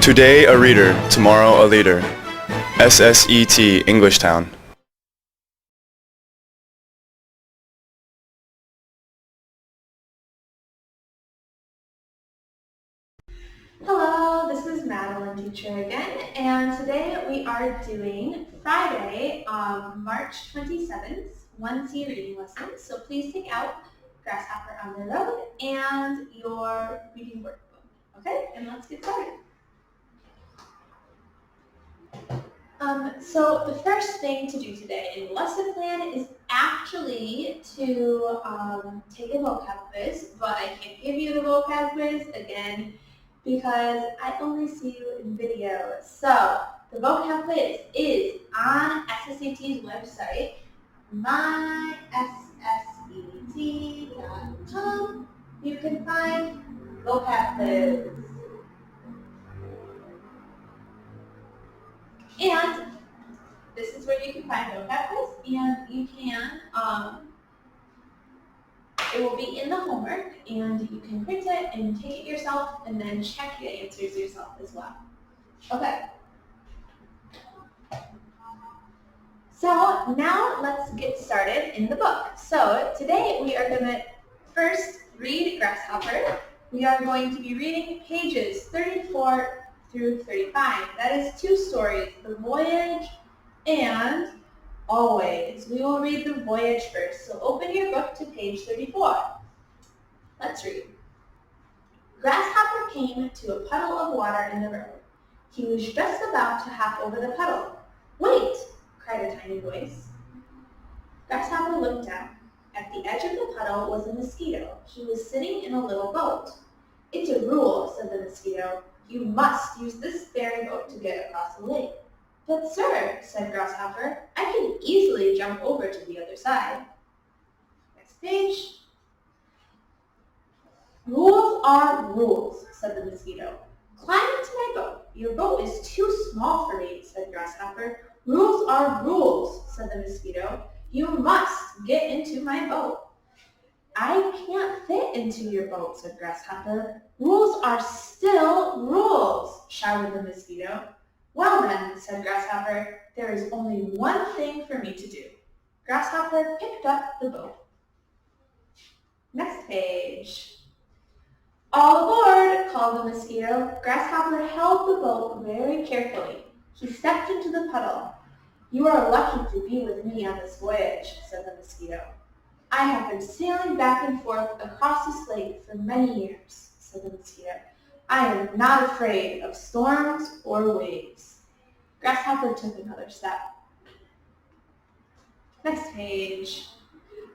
Today a reader, tomorrow a leader. SSET Englishtown. Hello, this is Madeline, teacher again, and today we are doing Friday, March 27th, 1C reading lesson. So please take out Grasshopper on the Road and your reading workbook. Okay, and let's get started. So the first thing to do today in the lesson plan is actually to take a vocab quiz, but I can't give you the vocab quiz again because I only see you in video. So the vocab quiz is on SSET's website, mysset.com. You can find vocab quiz. And this is where you can find vocab quiz, and you can, it will be in the homework, and you can print it and take it yourself, and then check the answers yourself as well. Okay. So now let's get started in the book. So today we are going to first read Grasshopper. We are going to be reading pages 34 through 35. That is two stories, The Voyage and Always. We will read The Voyage first. So open your book to page 34. Let's read. Grasshopper came to a puddle of water in the road. He was just about to hop over the puddle. "Wait!" cried a tiny voice. Grasshopper looked down. At the edge of the puddle was a mosquito. He was sitting in a little boat. "It's a rule," said the mosquito. "You must use this ferry boat to get across the lake." "But sir," said Grasshopper, "I can easily jump over to the other side." Next page. "Rules are rules," said the mosquito. "Climb into my boat. Your boat is too small for me," said Grasshopper. "Rules are rules," said the mosquito. "You must get into my boat." "I can't fit into your boat," said Grasshopper. "Rules are still rules," shouted the mosquito. "Well then," said Grasshopper, "there is only one thing for me to do." Grasshopper picked up the boat. Next page. "All aboard," called the mosquito. Grasshopper held the boat very carefully. He stepped into the puddle. "You are lucky to be with me on this voyage," said the mosquito. "I have been sailing back and forth across this lake for many years," said the mosquito. "I am not afraid of storms or waves." Grasshopper took another step. Next page.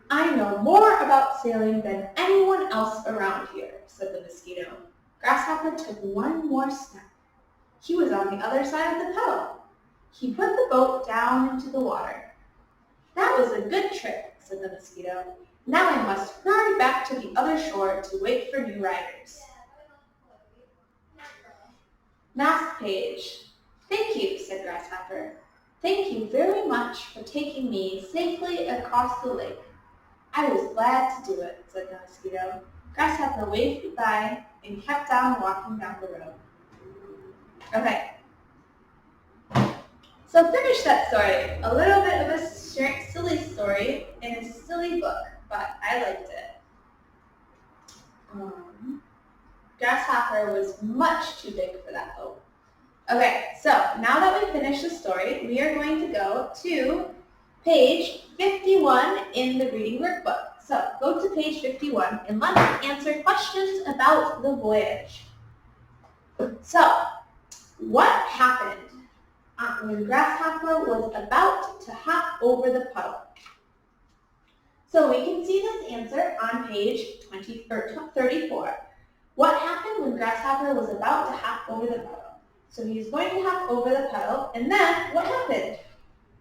"I know more about sailing than anyone else around here," said the mosquito. Grasshopper took one more step. He was on the other side of the puddle. He put the boat down into the water. "That was a good trick," said the mosquito. "Now I must hurry back to the other shore to wait for new riders." Last page. "Thank you," said Grasshopper. "Thank you very much for taking me safely across the lake." "I was glad to do it," said the mosquito. Grasshopper waved goodbye and kept on walking down the road. Okay. So finish that story. A little bit of a silly story and a silly book, but I liked it. Grasshopper was much too big for that boat. Okay, so now that we finished the story, we are going to go to page 51 in the reading workbook. So go to page 51 and let's answer questions about the voyage. So, what happened when Grasshopper was about to hop over the puddle? So we can see this answer on page 34. What happened when Grasshopper was about to hop over the puddle? So he's going to hop over the puddle, and then what happened?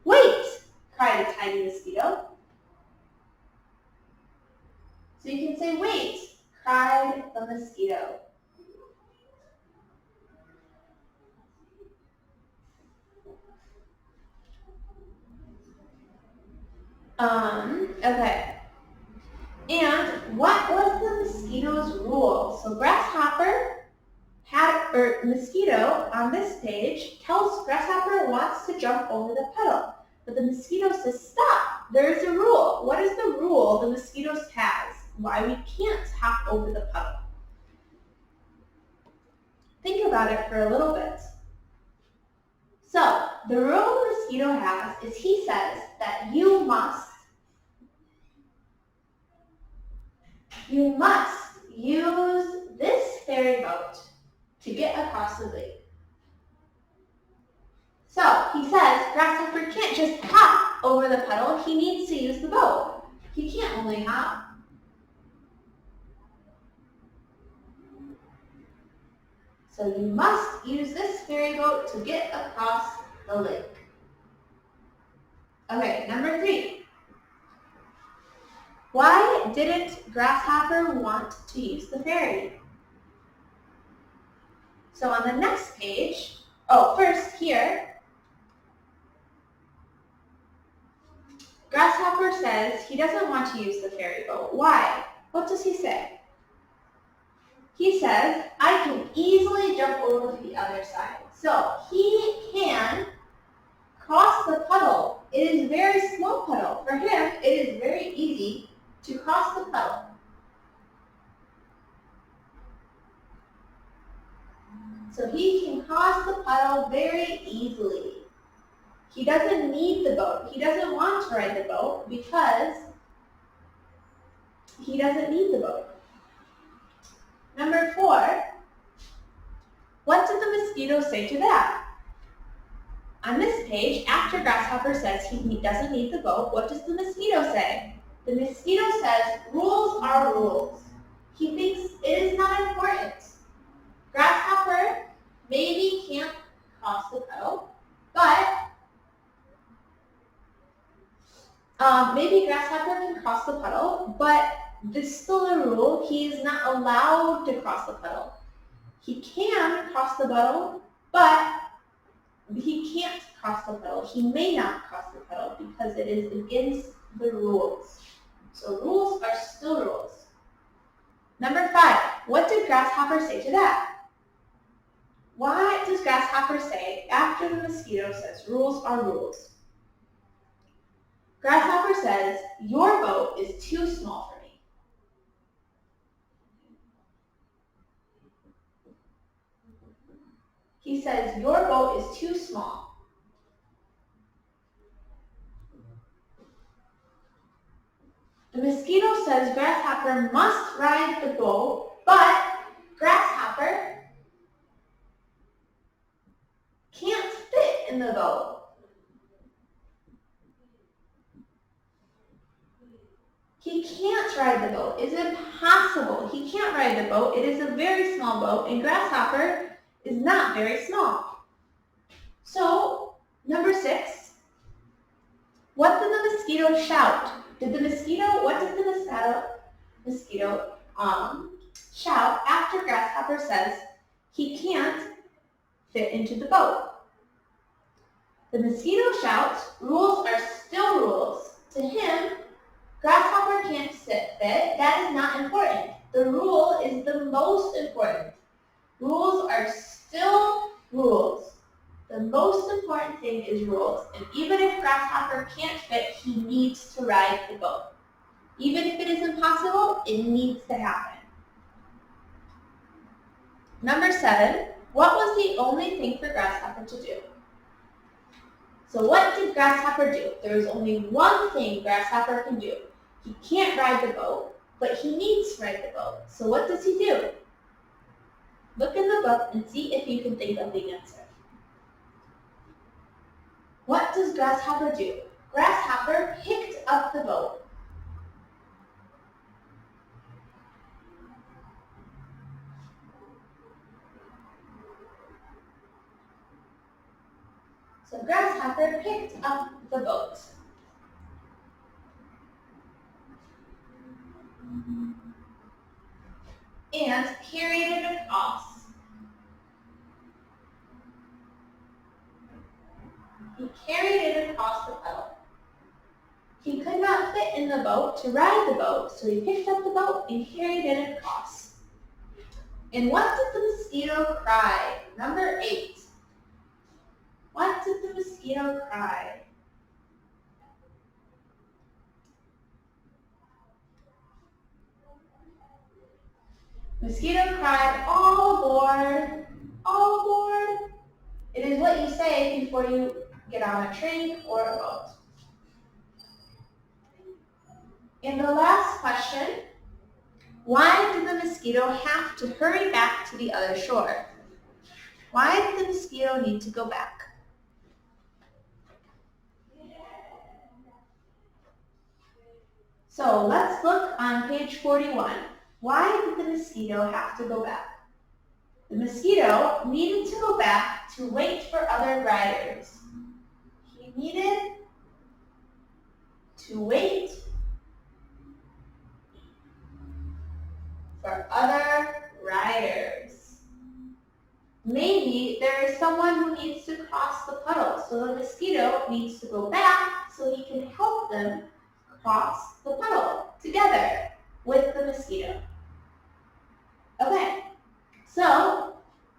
"Wait!" cried a tiny mosquito. So you can say, "Wait!" cried the mosquito. Okay. And what was the mosquito's rule? So Grasshopper mosquito on this page tells Grasshopper wants to jump over the puddle. But the mosquito says, stop, there is a rule. What is the rule the mosquito has? Why we can't hop over the puddle? Think about it for a little bit. So, the rule the mosquito has is he says that you must use this ferry boat to get across the lake. So, he says Grasshopper can't just hop over the puddle, he needs to use the boat. He can't only hop. So you must use this ferry boat to get across the lake. Okay, number 3. Why didn't Grasshopper want to use the ferry? So on the next page, first here, Grasshopper says he doesn't want to use the ferry boat. Why? What does he say? He says, I can easily jump over to the other side. So he can cross the puddle. It is a very small puddle. For him, it is very easy to cross the puddle. So he can cross the puddle very easily. He doesn't need the boat. He doesn't want to ride the boat because he doesn't need the boat. Number 4, what did the mosquito say to that? On this page, after Grasshopper says he doesn't need the boat, what does the mosquito say? The mosquito says, rules are rules. He thinks it is not important. Grasshopper maybe can't cross the puddle, but maybe Grasshopper can cross the puddle, but there's still a rule. He is not allowed to cross the puddle. He can cross the puddle, but he can't cross the puddle. He may not cross the puddle because it is against the rules. So rules are still rules. Number 5, what did Grasshopper say to that? What does Grasshopper say after the mosquito says rules are rules? Grasshopper says, your boat is too small for me. He says, your boat is too small. The mosquito says Grasshopper must ride the boat, but Grasshopper can't fit in the boat. He can't ride the boat. It's impossible. He can't ride the boat. It is a very small boat, and Grasshopper is not very small. So, number 6, what did the mosquito shout? What did the mosquito shout after Grasshopper says he can't fit into the boat? The mosquito shouts, rules are still rules. To him, Grasshopper can't fit. That is not important. The rule is the most important. Rules are still rules. The most important thing is rules. And even if Grasshopper can't fit, he needs to ride the boat. Even if it is impossible, it needs to happen. Number 7, what was the only thing for Grasshopper to do? So what did Grasshopper do? There is only one thing Grasshopper can do. He can't ride the boat, but he needs to ride the boat. So what does he do? Look in the book and see if you can think of the answer. What does Grasshopper do? Grasshopper picked up the boat. So Grasshopper picked up the boat. And carried it across. He carried it across the puddle. He could not fit in the boat to ride the boat, so he picked up the boat and carried it across. And what did the mosquito cry? Number 8. What did the mosquito cry? Mosquito cried, all aboard, all aboard. It is what you say before you get on a train or a boat. In the last question, why did the mosquito have to hurry back to the other shore? Why did the mosquito need to go back? So let's look on page 41. Why did the mosquito have to go back? The mosquito needed to go back to wait for other riders. He needed to wait for other riders. Maybe there is someone who needs to cross the puddle, so the mosquito needs to go back so he can help them cross the puddle together with the mosquito. Okay, so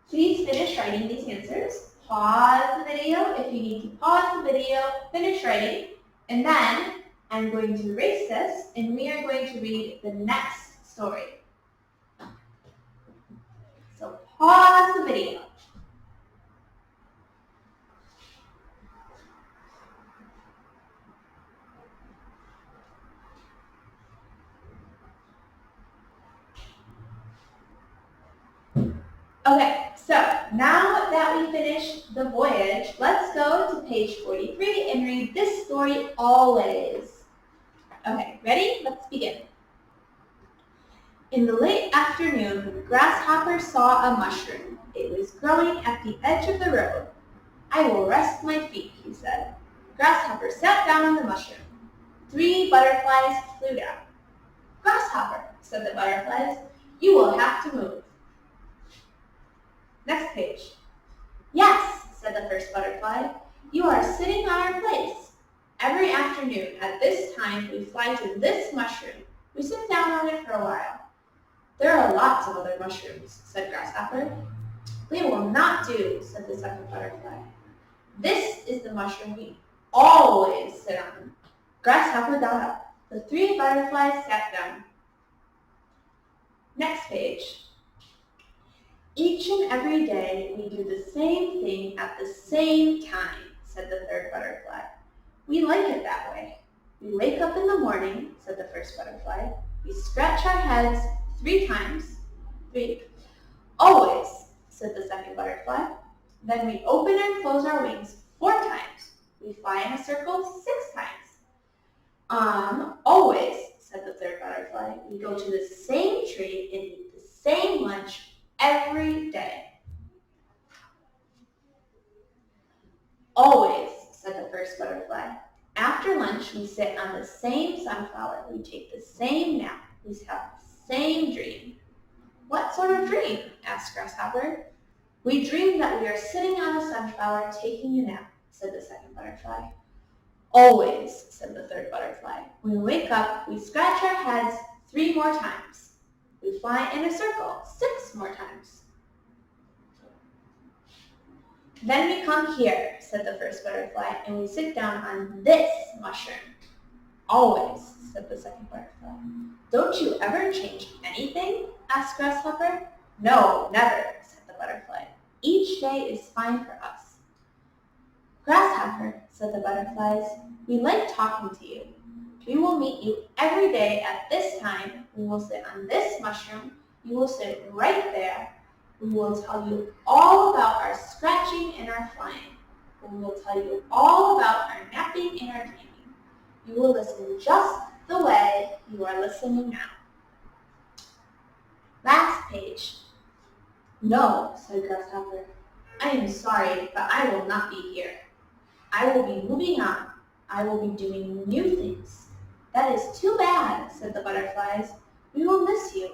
please finish writing these answers. Pause the video if you need to pause the video, finish writing, and then I'm going to erase this and we are going to read the next story. So pause the video. Okay, so now that we finished the voyage, let's go to page 43 and read this story always. Okay, ready? Let's begin. In the late afternoon, Grasshopper saw a mushroom. It was growing at the edge of the road. I will rest my feet, he said. Grasshopper sat down on the mushroom. 3 butterflies flew down. Grasshopper, said the butterflies, you will have to move. Next page. Yes, said the first butterfly. You are sitting on our place. Every afternoon at this time we fly to this mushroom. We sit down on it for a while. There are lots of other mushrooms, said Grasshopper. They will not do, said the second butterfly. This is the mushroom we always sit on. Grasshopper got up. The 3 butterflies sat down. Next page. Each and every day we do the same thing at the same time, said the third butterfly. We like it that way. We wake up in the morning, said the first butterfly. We scratch our heads 3 times. 3. Always, said the second butterfly. Then we open and close our wings 4 times. We fly in a circle 6 times. Always, said the third butterfly. We go to the same tree and eat the same lunch every day. Always, said the first butterfly. After lunch, we sit on the same sunflower. We take the same nap. We have the same dream. What sort of dream? Asked Grasshopper. We dream that we are sitting on a sunflower taking a nap, said the second butterfly. Always, said the third butterfly. When we wake up, we scratch our heads 3 more times. We fly in a circle 6 more times. Then we come here, said the first butterfly, and we sit down on this mushroom. Always, said the second butterfly. Don't you ever change anything? Asked Grasshopper. No, never, said the butterfly. Each day is fine for us. Grasshopper, said the butterflies, we like talking to you. We will meet you every day at this time. We will sit on this mushroom. You will sit right there. We will tell you all about our scratching and our flying. We will tell you all about our napping and our dreaming. You will listen just the way you are listening now. Last page. No, said Grasshopper. I am sorry, but I will not be here. I will be moving on. I will be doing new things. That is too bad, said the butterflies. We will miss you.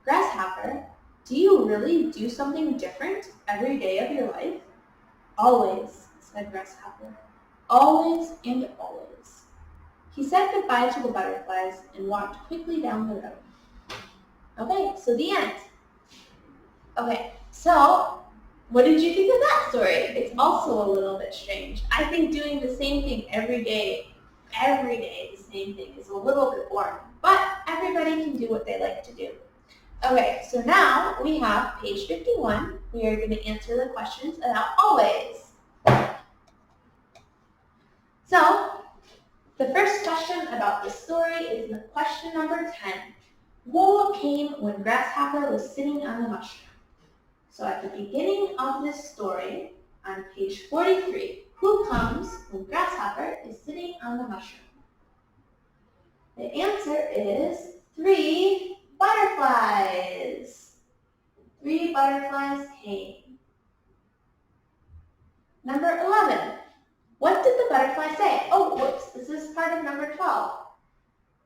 Grasshopper, do you really do something different every day of your life? Always, said Grasshopper. Always and always. He said goodbye to the butterflies and walked quickly down the road. Okay, so the end. Okay, so What did you think of that story? It's also a little bit strange. I think doing the same thing every day, the same thing is a little bit boring. But everybody can do what they like to do. Okay, so now we have page 51. We are going to answer the questions about always. So, the first question about this story is question number 10. What came when Grasshopper was sitting on the mushroom? So at the beginning of this story, on page 43, who comes when Grasshopper is sitting on the mushroom? The answer is 3 butterflies. 3 butterflies came. Number 11. What did the butterfly say? Oh, whoops, this is part of number 12,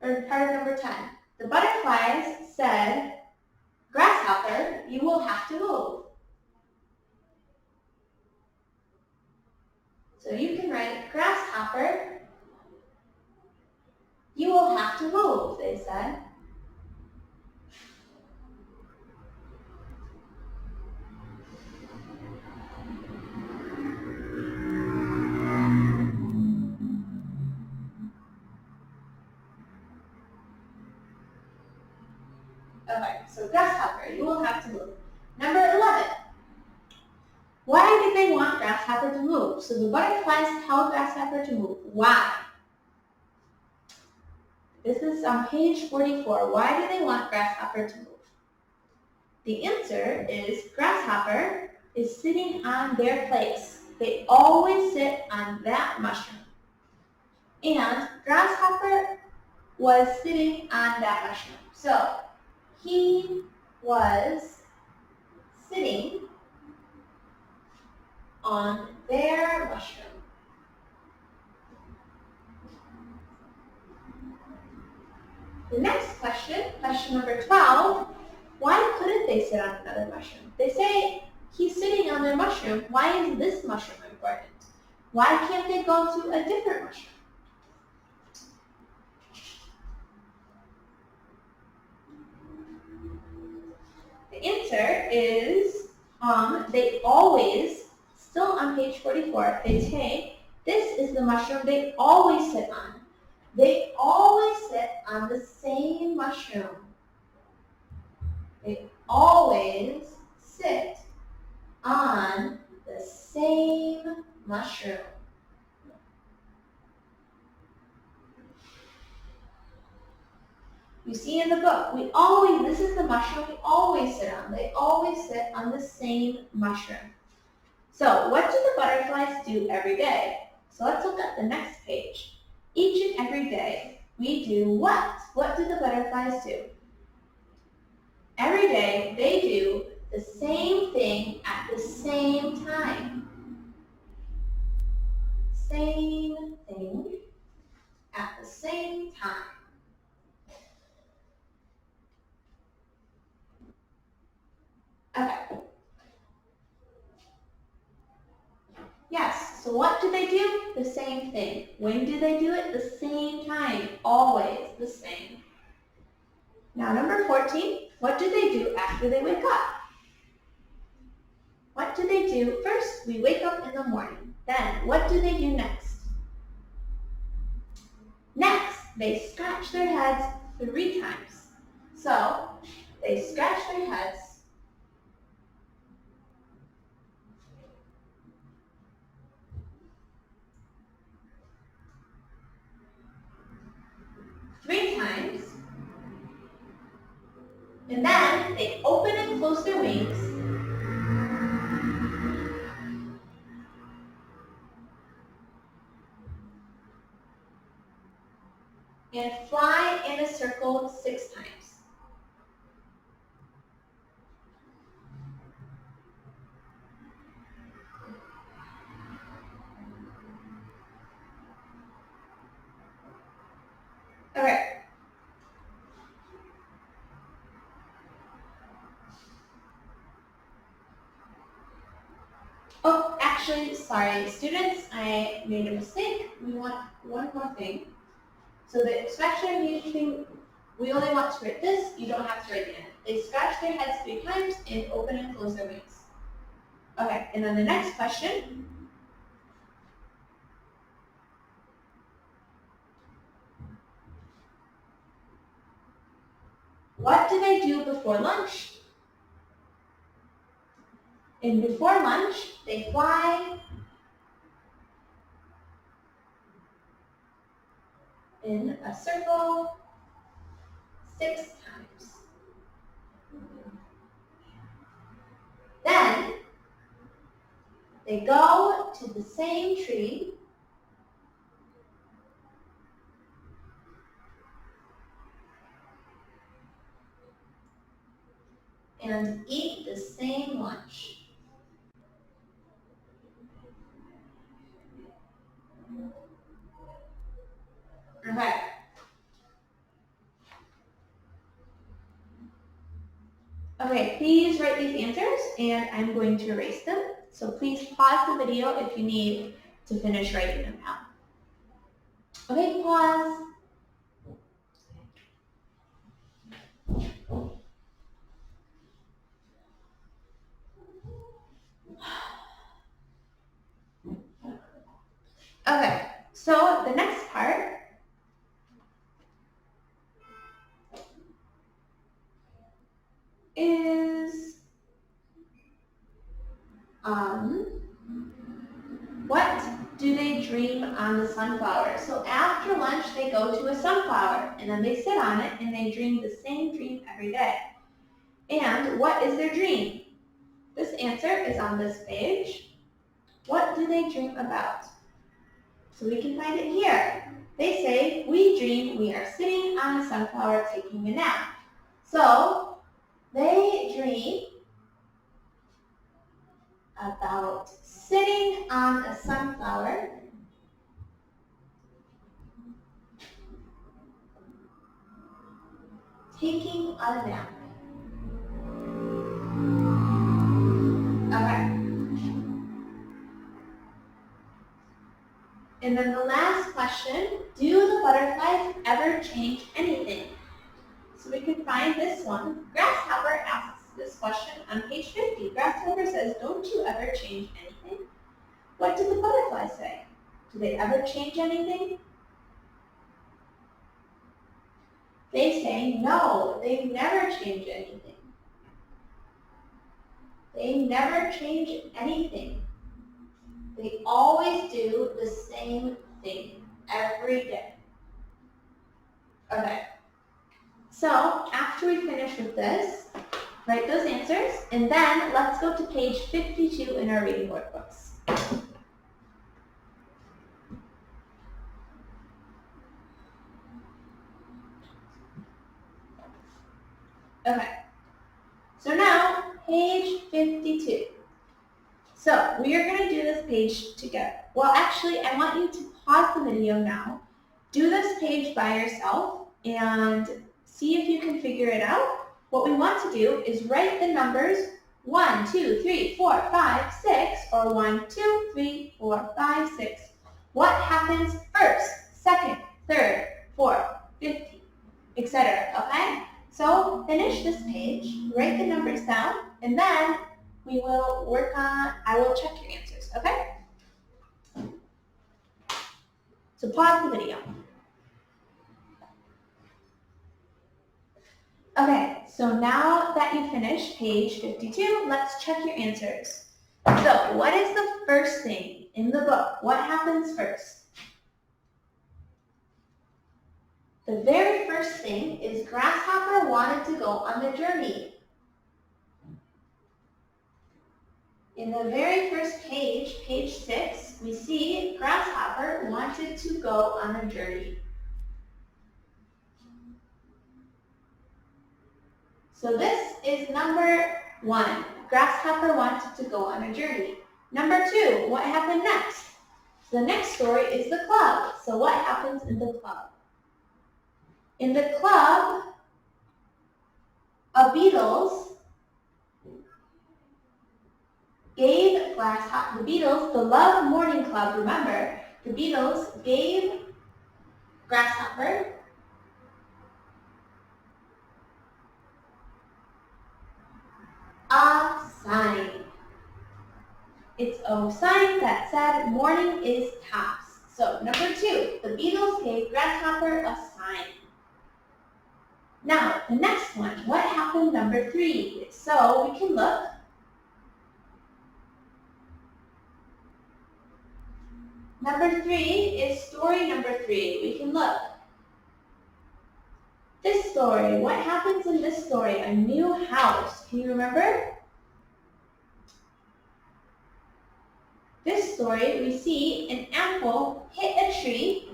or part of number 10. The butterflies said, Grasshopper, you will have to move. So you can write, Grasshopper, you will have to move, they said. Okay, so Grasshopper, you will have to move. Number 11. Why did they want Grasshopper to move? So the butterflies tell Grasshopper to move. Why? This is on page 44. Why do they want Grasshopper to move? The answer is Grasshopper is sitting on their place. They always sit on that mushroom. And Grasshopper was sitting on that mushroom. So he was sitting on their mushroom. The next question, question number 12, why couldn't they sit on another mushroom? They say he's sitting on their mushroom. Why is this mushroom important? Why can't they go to a different mushroom? The answer is they always, still on page 44, they say this is the mushroom they always sit on. They always sit on the same mushroom. They always sit on the same mushroom. You see in the book, this is the mushroom we always sit on. They always sit on the same mushroom. So what do the butterflies do every day? So let's look at the next page. Each and every day, we do what? What do the butterflies do? Every day, they do the same thing at the same time. Same thing at the same time. Okay. Yes, so what do they do? The same thing. When do they do it? The same time. Always the same. Now number 14, what do they do after they wake up? What do they do? First, we wake up in the morning. Then, what do they do next? Next, they scratch their heads 3 times. So, they scratch their heads 3 times. And then they open and close their wings. And fly in a circle 6 times. Okay. Oh, actually, sorry, students, I made a mistake. We want one more thing. So the scratching thing, we only want to write this. You don't have to write the end. They scratch their heads 3 times and open and close their wings. Okay, and then the next question. What do they do before lunch? And before lunch, they fly in a circle 6 times. Then they go to the same tree and eat the same lunch. Okay. Okay, please write these answers and I'm going to erase them. So please pause the video if you need to finish writing them out. Okay, pause. Okay, so the next part is what do they dream on the sunflower? So after lunch, they go to a sunflower and then they sit on it and they dream the same dream every day. And what is their dream? This answer is on this page. What do they dream about? So we can find it here. They say, we dream we are sitting on a sunflower taking a nap. So they dream about sitting on a sunflower taking a nap. Okay. And then the last question, do the butterflies ever change anything? So we can find this one. Grasshopper asks this question on page 50. Grasshopper says, don't you ever change anything? What did the butterfly say? Do they ever change anything? They say, no, they never change anything. They never change anything. They always do the same thing every day. Okay. So after we finish with this, write those answers, and then let's go to page 52 in our reading workbooks. Okay. So now, page 52. So we are going to do this page together. Well, actually, I want you to pause the video now. Do this page by yourself and see if you can figure it out. What we want to do is write the numbers 1, 2, 3, 4, 5, 6, or 1, 2, 3, 4, 5, 6. What happens first, second, third, fourth, 50, etc. Okay? So finish this page, write the numbers down, and then we will I will check your answers, okay? So pause the video. Okay, so now that you finished page 52, let's check your answers. So what is the first thing in the book? What happens first? The very first thing is Grasshopper wanted to go on the journey. In the very first page, page 6, we see Grasshopper wanted to go on a journey. So this is number 1. Grasshopper wanted to go on a journey. Number 2, what happened next? The next story is the club. So what happens in the club? In the club of beetles gave Grasshopper, the Beatles, the Love Morning Club, remember, the Beatles gave Grasshopper a sign. It's a sign that said morning is past. So number 2, the Beatles gave Grasshopper a sign. Now, the next one, what happened number 3? So we can look. Number 3 is story number 3. We can look. This story, what happens in this story? A new house. Can you remember? This story, we see an apple hit a tree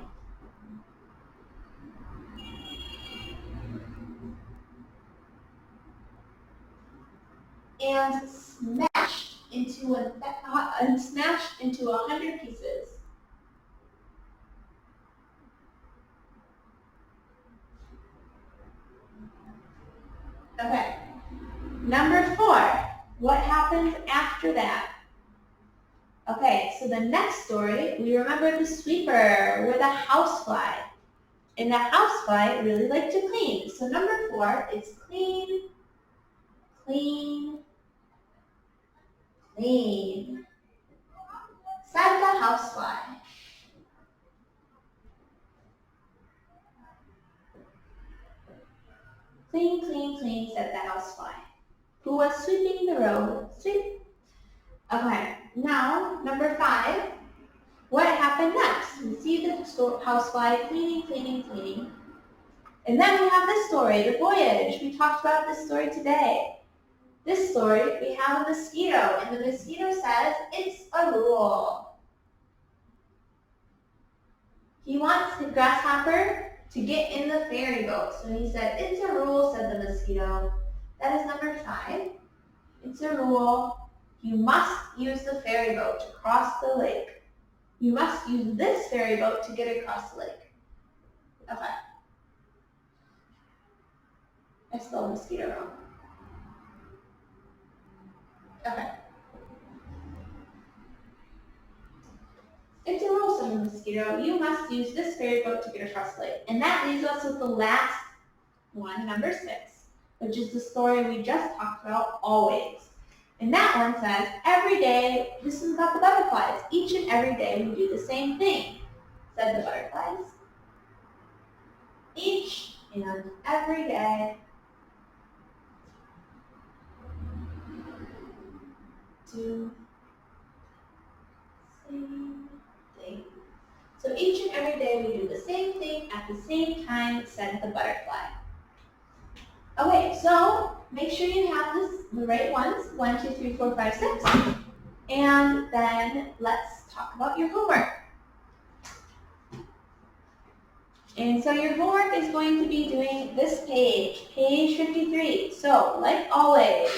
and smashed into 100 pieces. Okay. Number 4, what happens after that? Okay, so the next story, we remember the sweeper with a housefly. And the housefly really liked to clean. So number 4 is clean, clean, clean. Said the housefly. Clean, clean, clean, said the housefly, who was sweeping the road. Sweep. Okay, now number 5. What happened next? We see the housefly cleaning, cleaning, cleaning. And then we have this story, the voyage. We talked about this story today. This story, we have a mosquito, and the mosquito says, it's a rule. He wants the grasshopper to get in the ferry boat. So he said, it's a rule, said the mosquito. That is number 5. It's a rule. You must use the ferry boat to cross the lake. You must use this ferry boat to get across the lake. Okay. I spelled mosquito wrong. Okay. It's a rule, said the mosquito. You must use this ferry boat to get across the lake. And that leaves us with the last one, number 6, which is the story we just talked about, always. And that one says, every day, this is about the butterflies. Each and every day we do the same thing, said the butterflies. Each and every day. Do same thing. So each and every day we do the same thing at the same time, said the butterfly. Okay, so make sure you have the right ones, 1, 2, 3, 4, 5, 6. And then let's talk about your homework. And so your homework is going to be doing this page, page 53. So, like always,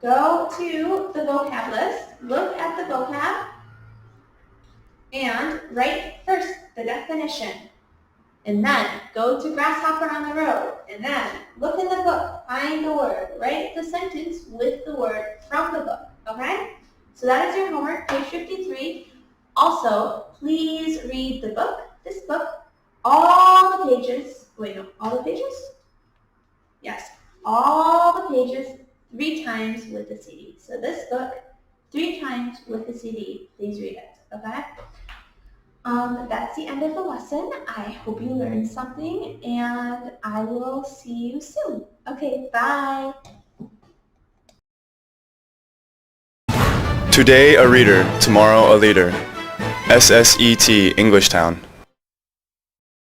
go to the vocab list, look at the vocab, and write first the definition. And then go to Grasshopper on the road, and then look in the book, find the word, write the sentence with the word from the book, okay? So that is your homework, page 53. Also, please read the book, this book, all the pages, all the pages? Yes, all the pages 3 times with the CD. So this book, 3 times with the CD, please read it, okay? That's the end of the lesson. I hope you learned something, and I will see you soon. Okay, bye. Today a reader, tomorrow a leader. SSET Englishtown.